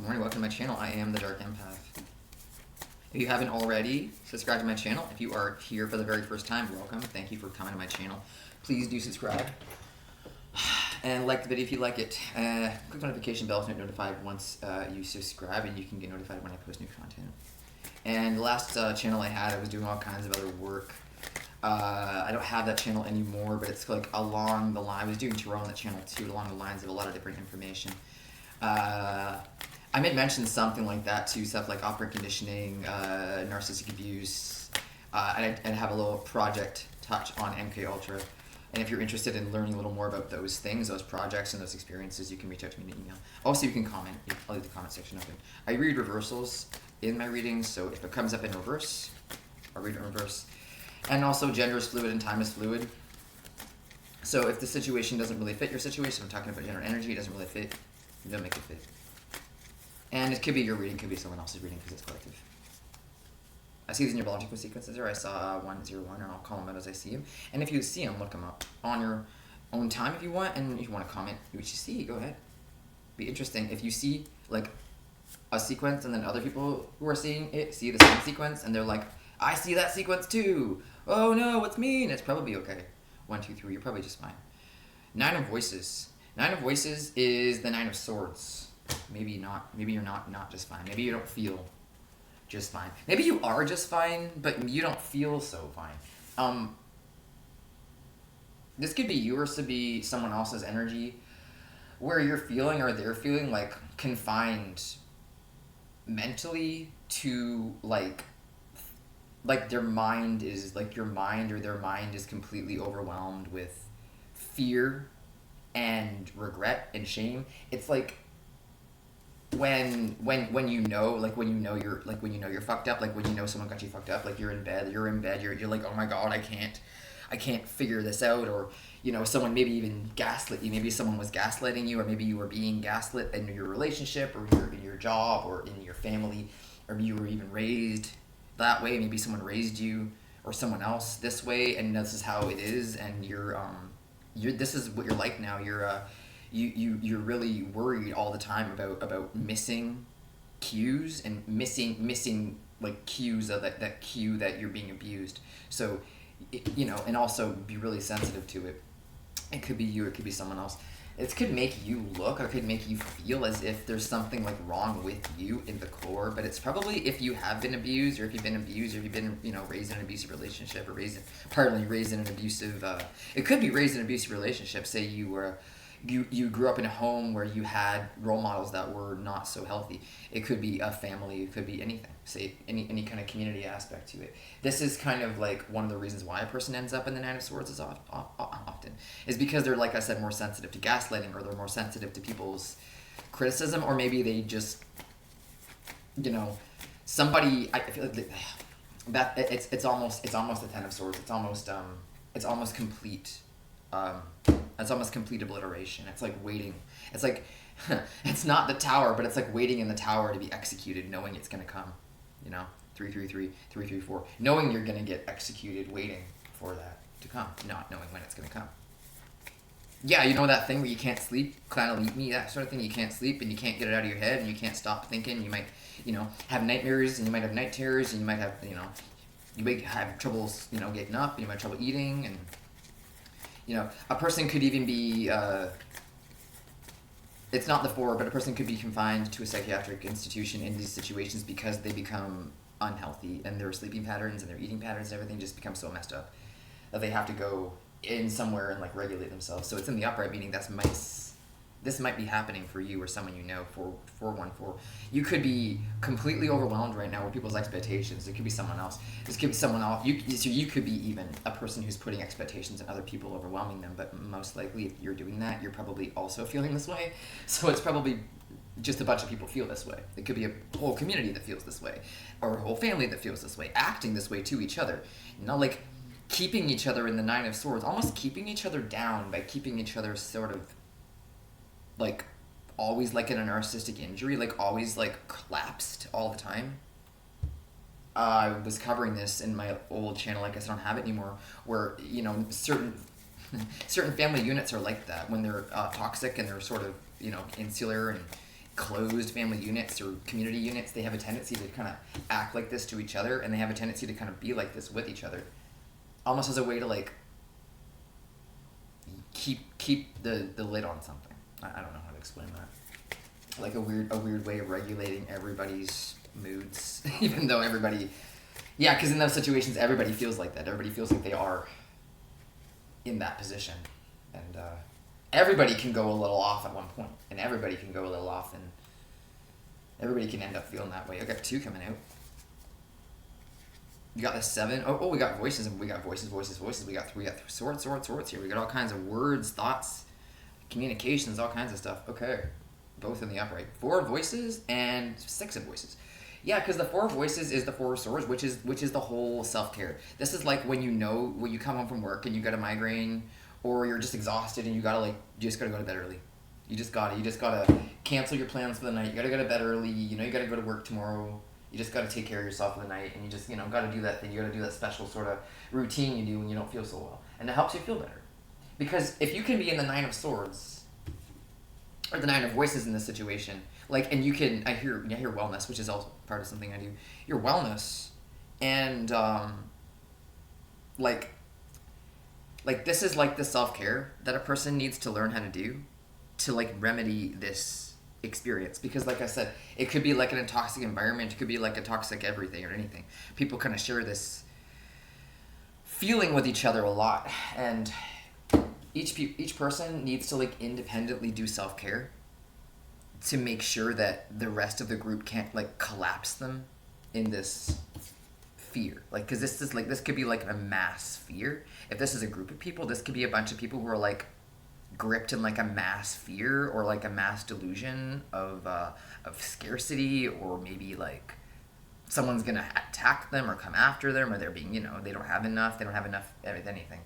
Good morning, welcome to my channel. I am the Dark Empath. If you haven't already, subscribe to my channel. If you are here for the very first time, welcome. Thank you for coming to my channel. Please do subscribe. And like the video if you like it. Click the notification bell to get notified once you subscribe, and you can get notified when I post new content. And the last channel I had, I was doing all kinds of other work. I don't have that channel anymore, but it's like along the line. I was doing Tarot on that channel too, along the lines of a lot of different information. I made mention something like that too, stuff like operant conditioning, narcissistic abuse. I'd have a little project touch on MK Ultra. And if you're interested in learning a little more about those things, those projects and those experiences, you can reach out to me in an email. Also, you can comment. I'll leave the comment section open. I read reversals in my readings, so if it comes up in reverse, I'll read it in reverse. And also, gender is fluid and time is fluid. So if the situation doesn't really fit your situation, I'm talking about gender energy, it doesn't really fit, you don't make it fit. And it could be your reading, could be someone else's reading because it's collective. I see these in your biological sequences there. I saw 101, and I'll call them out as I see them. And if you see them, look them up on your own time if you want. And if you want to comment what you see, go ahead. Be interesting. If you see like a sequence and then other people who are seeing it see the same sequence and they're like, I see that sequence too. Oh no, it's me. And it's probably okay. 1, 2, 3. You're probably just fine. 9 of Voices. 9 of Voices is the 9 of Swords. Maybe not. Maybe you're not just fine. Maybe you don't feel just fine. Maybe you are just fine, but you don't feel so fine. This could be yours to be someone else's energy where you're feeling or they're feeling like confined mentally to like their mind is like your mind, or their mind is completely overwhelmed with fear and regret and shame. It's like when you know, like when you know you're fucked up, like when you know someone got you fucked up, like you're in bed, you're like, oh my god, I can't figure this out. Or you know, someone maybe even gaslit you, maybe someone was gaslighting you, or maybe you were being gaslit in your relationship, or in your job, or in your family, or you were even raised that way. Maybe someone raised you or someone else this way, and this is how it is, and you're this is what you're like now. You're really worried all the time about missing cues and missing like cues of that cue that you're being abused. So, you know, and also be really sensitive to it. It could be you, it could be someone else. It could make you look, or it could make you feel as if there's something like wrong with you in the core, but it's probably if you have been abused, or if you've been abused, or if you've been, you know, raised in an abusive relationship, or raised in an abusive, it could be raised in an abusive relationship. Say you grew up in a home where you had role models that were not so healthy. It could be a family, it could be anything. Say any kind of community aspect to it. This is kind of like one of the reasons why a person ends up in the 9 of Swords often is because they're, like I said, more sensitive to gaslighting, or they're more sensitive to people's criticism, or maybe they just, you know, somebody, I feel like that it's almost the 10 of Swords. It's almost complete. It's almost complete obliteration. It's like waiting. It's like, it's not the tower, but it's like waiting in the tower to be executed, knowing it's going to come. You know, 333, 334. Knowing you're going to get executed, waiting for that to come, not knowing when it's going to come. Yeah, you know that thing where you can't sleep, kind of eat me, that sort of thing. You can't sleep and you can't get it out of your head, and you can't stop thinking. You might, you know, have nightmares, and you might have night terrors, and you might have, you know, you might have troubles, you know, getting up, and you might have trouble eating, and you know, a person could even be, it's not the 4, but a person could be confined to a psychiatric institution in these situations because they become unhealthy, and their sleeping patterns and their eating patterns and everything just become so messed up that they have to go in somewhere and like regulate themselves. So it's in the upright, meaning this might be happening for you or someone you know. 414. You could be completely overwhelmed right now with people's expectations. It could be someone else. This could be someone else. You could be even a person who's putting expectations on other people, overwhelming them. But most likely, if you're doing that, you're probably also feeling this way. So it's probably just a bunch of people feel this way. It could be a whole community that feels this way, or a whole family that feels this way, acting this way to each other. You know, like keeping each other in the 9 of Swords, almost keeping each other down by keeping each other sort of like always like in a narcissistic injury, like always like collapsed all the time. I was covering this in my old channel, I guess I don't have it anymore, where, you know, certain family units are like that when they're toxic, and they're sort of, you know, insular, and closed family units or community units, they have a tendency to kind of act like this to each other, and they have a tendency to kind of be like this with each other, almost as a way to like keep the lid on something. I don't know how to explain that. Like a weird way of regulating everybody's moods, even though everybody, yeah, because in those situations everybody feels like that. Everybody feels like they are in that position, and everybody can go a little off at one point, and everybody can go a little off, and everybody can end up feeling that way. I got 2 coming out. You got the 7. Oh, we got voices, and we got voices. We got swords here. We got all kinds of words, thoughts, communications, all kinds of stuff. Okay, both in the upright. 4 voices and 6 of voices. Yeah, because the 4 voices is the 4 of swords, which is the whole self-care. This is like when you come home from work and you got a migraine, or you're just exhausted and you just gotta go to bed early. You just gotta cancel your plans for the night. You gotta go to bed early. You gotta go to work tomorrow. You just gotta take care of yourself for the night, and you just gotta do that thing. You gotta do that special sort of routine you do when you don't feel so well, and it helps you feel better. Because if you can be in the 9 of swords, or the 9 of voices in this situation, like, and I hear wellness, which is also part of something I do. Your wellness, and like this is like the self-care that a person needs to learn how to do to like remedy this experience. Because like I said, it could be like an toxic environment, it could be like a toxic everything or anything. People kind of share this feeling with each other a lot, and each person needs to like independently do self-care to make sure that the rest of the group can't like collapse them in this fear. Like, because this could be like a mass fear. If this is a group of people, this could be a bunch of people who are like gripped in like a mass fear or like a mass delusion of scarcity, or maybe like someone's gonna attack them or come after them, or they're being they don't have enough of anything.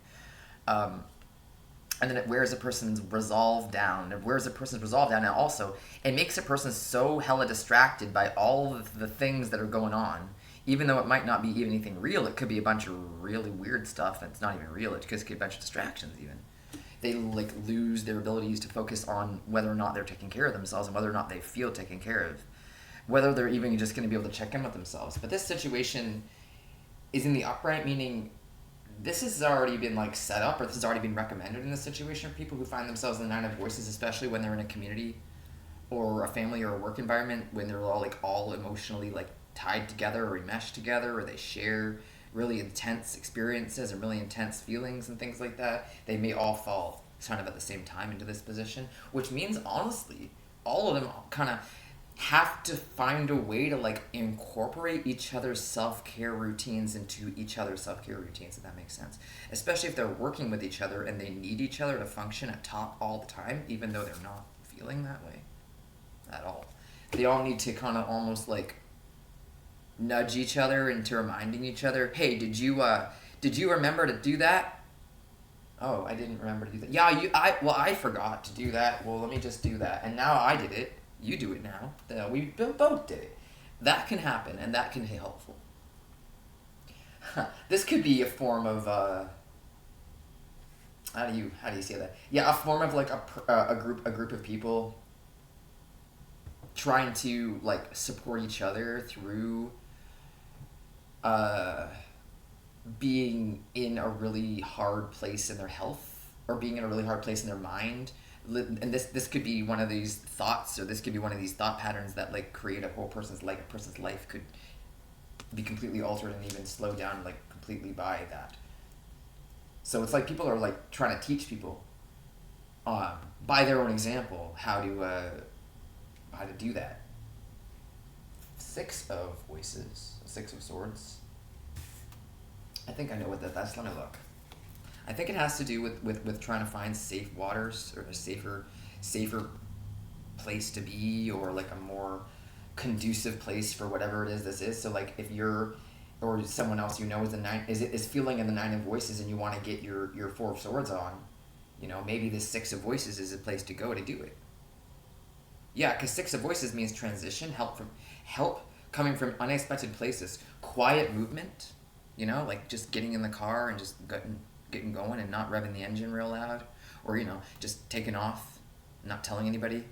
And then it wears a person's resolve down. And also, it makes a person so hella distracted by all of the things that are going on. Even though it might not be even anything real, it could be a bunch of really weird stuff that's not even real. It could be a bunch of distractions even. They like lose their abilities to focus on whether or not they're taking care of themselves, and whether or not they feel taken care of. Whether they're even just going to be able to check in with themselves. But this situation is in the upright, meaning this has already been like set up, or this has already been recommended in this situation for people who find themselves in the 9 of voices, especially when they're in a community or a family or a work environment, when they're all emotionally like tied together or enmeshed together, or they share really intense experiences and really intense feelings and things like that. They may all fall kind of at the same time into this position, which means honestly all of them kind of have to find a way to like incorporate each other's self-care routines into each other's self-care routines, if that makes sense. Especially if they're working with each other and they need each other to function at top all the time, even though they're not feeling that way at all. They all need to kind of almost like nudge each other into reminding each other, hey, did you remember to do that? Oh, I didn't remember to do that. Yeah, I forgot to do that. Well, let me just do that. And now I did it. You do it now. We both did it. That can happen, and that can be helpful. This could be a form of how do you say that? Yeah, a form of like a group of people trying to like support each other through being in a really hard place in their health, or being in a really hard place in their mind. And this could be one of these thoughts, or this could be one of these thought patterns that like create a person's life could be completely altered and even slowed down like completely by that. So it's like people are like trying to teach people by their own example how to do that. 6 of voices, 6 of swords. I think I know what that's. Let me look. I think it has to do with trying to find safe waters, or a safer place to be, or like a more conducive place for whatever it is this is. So like if you're, or someone else is feeling in the 9 of voices, and you want to get your 4 of swords on, maybe this 6 of voices is a place to go to do it. Yeah, because 6 of voices means transition, help coming from unexpected places, quiet movement, like just getting in the car and just getting going and not revving the engine real loud, or just taking off, not telling anybody.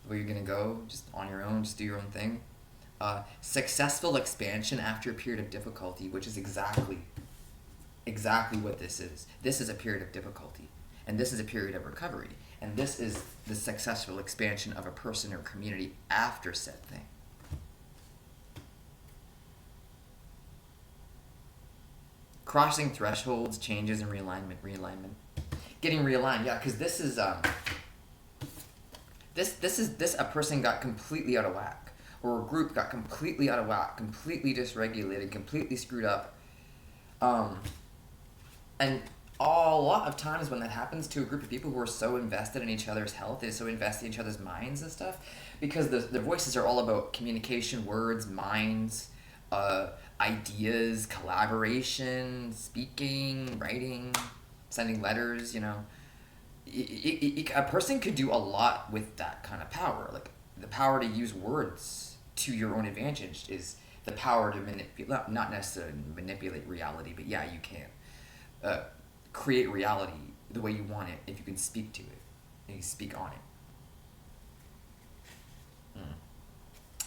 where you're gonna go, just on your own, just do your own thing. Successful expansion after a period of difficulty, which is exactly what this is. This is a period of difficulty, and this is a period of recovery, and this is the successful expansion of a person or community after said thing. Crossing thresholds, changes, and realignment. Getting realigned, yeah, because this is this a person got completely out of whack, or a group got completely out of whack, completely dysregulated, completely screwed up, and a lot of times when that happens to a group of people who are so invested in each other's health, and so invested in each other's minds and stuff, because the voices are all about communication, words, minds, ideas, collaboration, speaking, writing, sending letters, a person could do a lot with that kind of power. Like, the power to use words to your own advantage is the power to manipulate, not necessarily manipulate reality, but yeah, you can create reality the way you want it if you can speak to it and you speak on it.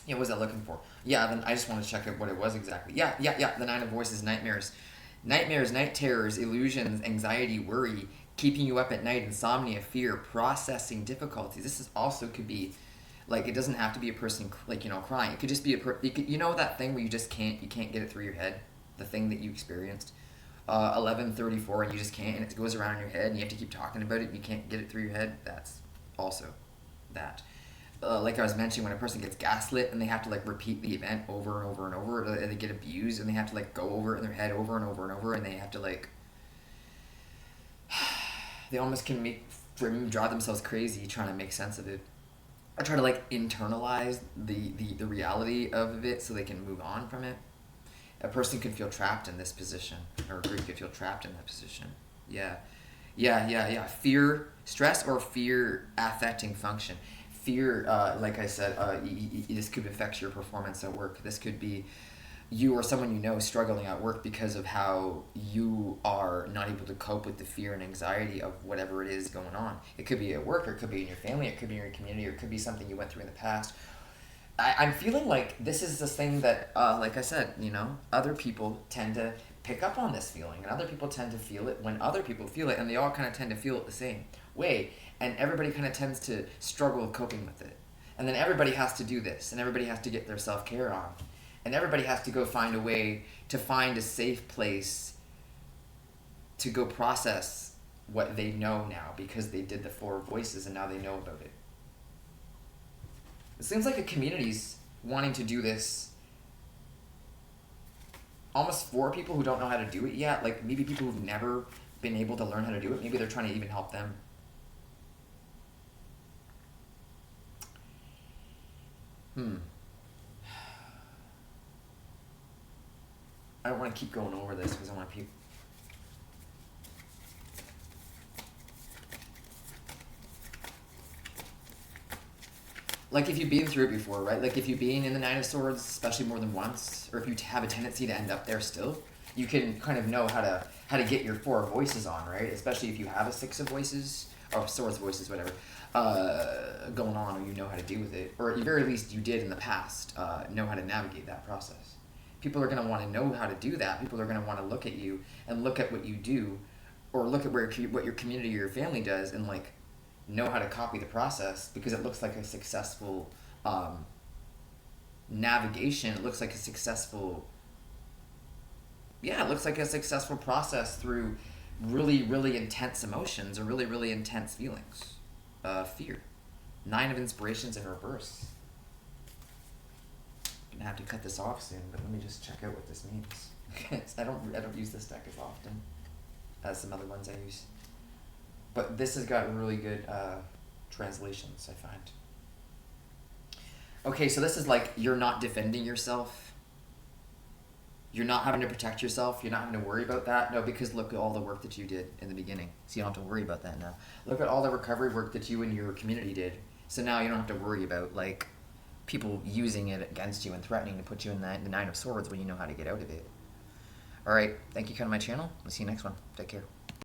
Yeah, what was I looking for? Yeah, then I just want to check out what it was exactly. Yeah. The Nine of Voices, nightmares. Nightmares, night terrors, illusions, anxiety, worry, keeping you up at night, insomnia, fear, processing difficulties. This also could be, like, it doesn't have to be a person, crying. It could just be that thing where you can't get it through your head, the thing that you experienced. 11:34, and you just can't, and it goes around in your head, and you have to keep talking about it, and you can't get it through your head. That's also that. Like I was mentioning, when a person gets gaslit and they have to repeat the event over and over and over, and they get abused and they have to go over it in their head over and over and over, and they have to they almost can drive themselves crazy trying to make sense of it, or try to internalize the reality of it so they can move on from it. A person could feel trapped in this position, or a group could feel trapped in that position. Yeah. Fear, stress, or fear affecting function. Fear, like I said, this could affect your performance at work. This could be you or someone you know struggling at work because of how you are not able to cope with the fear and anxiety of whatever it is going on. It could be at work, or it could be in your family, it could be in your community, or it could be something you went through in the past. I'm feeling like this is this thing that, like I said, other people tend to pick up on this feeling, and other people tend to feel it when other people feel it, and they all kind of tend to feel it the same way, and everybody kind of tends to struggle with coping with it. And then everybody has to do this, and everybody has to get their self-care on, and everybody has to go find a way to find a safe place to go process what they know now, because they did the 4 voices and now they know about it. It seems like a community's wanting to do this almost for people who don't know how to do it yet. Like, maybe people who've never been able to learn how to do it. Maybe they're trying to even help them. I don't want to keep going over this because I want people... Like, if you've been through it before, right? Like, if you've been in the Nine of Swords, especially more than once, or if you have a tendency to end up there still, you can kind of know how to get your 4 voices on, right? Especially if you have a 6 of voices, or Swords voices, whatever, going on, or you know how to deal with it, or at the very least you did in the past, know how to navigate that process. People are going to want to know how to do that. People are going to want to look at you and look at what you do, or look at what your community or your family does, and know how to copy the process, because it looks like a successful navigation. It looks like a successful process through really, really intense emotions, or really, really intense feelings. Fear. 9 of Inspirations in reverse. I'm gonna have to cut this off soon, but let me just check out what this means. I don't use this deck as often as some other ones I use. But this has got really good translations, I find. Okay, so this is you're not defending yourself. You're not having to protect yourself. You're not having to worry about that. No, because look at all the work that you did in the beginning. So you don't have to worry about that now. Look at all the recovery work that you and your community did. So now you don't have to worry about people using it against you and threatening to put you in the Nine of Swords when you know how to get out of it. All right, thank you for coming to my channel. I'll see you next one. Take care.